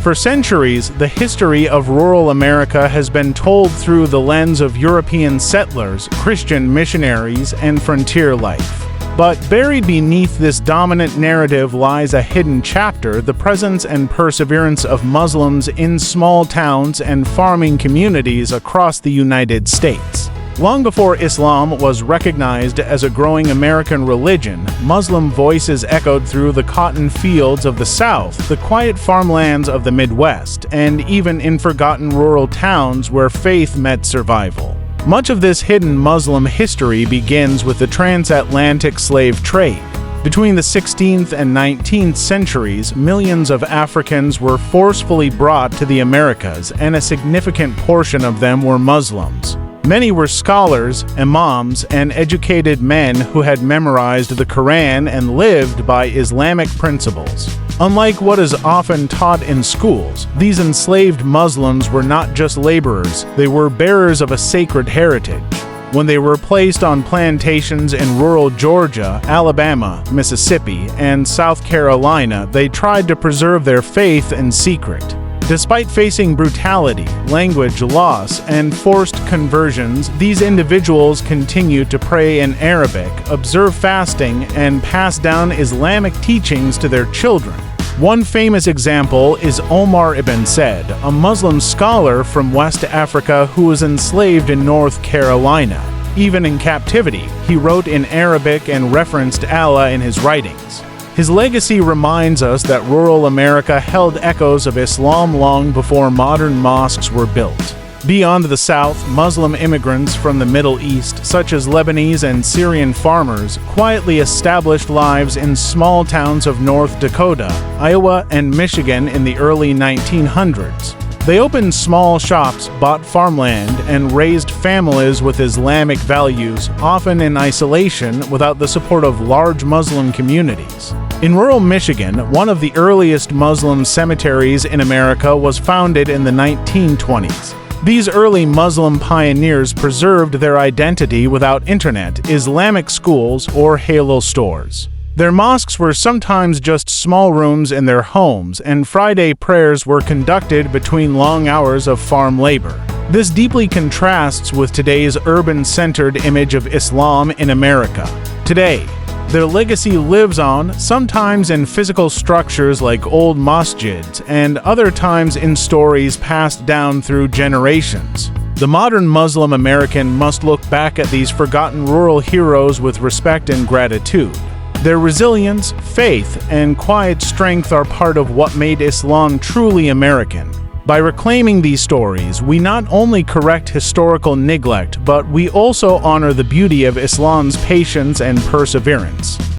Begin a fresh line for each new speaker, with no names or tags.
For centuries, the history of rural America has been told through the lens of European settlers, Christian missionaries, and frontier life. But buried beneath this dominant narrative lies a hidden chapter: the presence and perseverance of Muslims in small towns and farming communities across the United States. Long before Islam was recognized as a growing American religion, Muslim voices echoed through the cotton fields of the South, the quiet farmlands of the Midwest, and even in forgotten rural towns where faith met survival. Much of this hidden Muslim history begins with the transatlantic slave trade. Between the 16th and 19th centuries, millions of Africans were forcefully brought to the Americas, and a significant portion of them were Muslims. Many were scholars, imams, and educated men who had memorized the Quran and lived by Islamic principles. Unlike what is often taught in schools, these enslaved Muslims were not just laborers, they were bearers of a sacred heritage. When they were placed on plantations in rural Georgia, Alabama, Mississippi, and South Carolina, they tried to preserve their faith in secret. Despite facing brutality, language loss, and forced conversions, these individuals continued to pray in Arabic, observe fasting, and pass down Islamic teachings to their children. One famous example is Omar ibn Said, a Muslim scholar from West Africa who was enslaved in North Carolina. Even in captivity, he wrote in Arabic and referenced Allah in his writings. His legacy reminds us that rural America held echoes of Islam long before modern mosques were built. Beyond the South, Muslim immigrants from the Middle East, such as Lebanese and Syrian farmers, quietly established lives in small towns of North Dakota, Iowa, and Michigan in the early 1900s. They opened small shops, bought farmland, and raised families with Islamic values, often in isolation without the support of large Muslim communities. In rural Michigan, one of the earliest Muslim cemeteries in America was founded in the 1920s. These early Muslim pioneers preserved their identity without internet, Islamic schools, or halo stores. Their mosques were sometimes just small rooms in their homes, and Friday prayers were conducted between long hours of farm labor. This deeply contrasts with today's urban-centered image of Islam in America. Today, their legacy lives on, sometimes in physical structures like old masjids, and other times in stories passed down through generations. The modern Muslim American must look back at these forgotten rural heroes with respect and gratitude. Their resilience, faith, and quiet strength are part of what made Islam truly American. By reclaiming these stories, we not only correct historical neglect, but we also honor the beauty of Islam's patience and perseverance.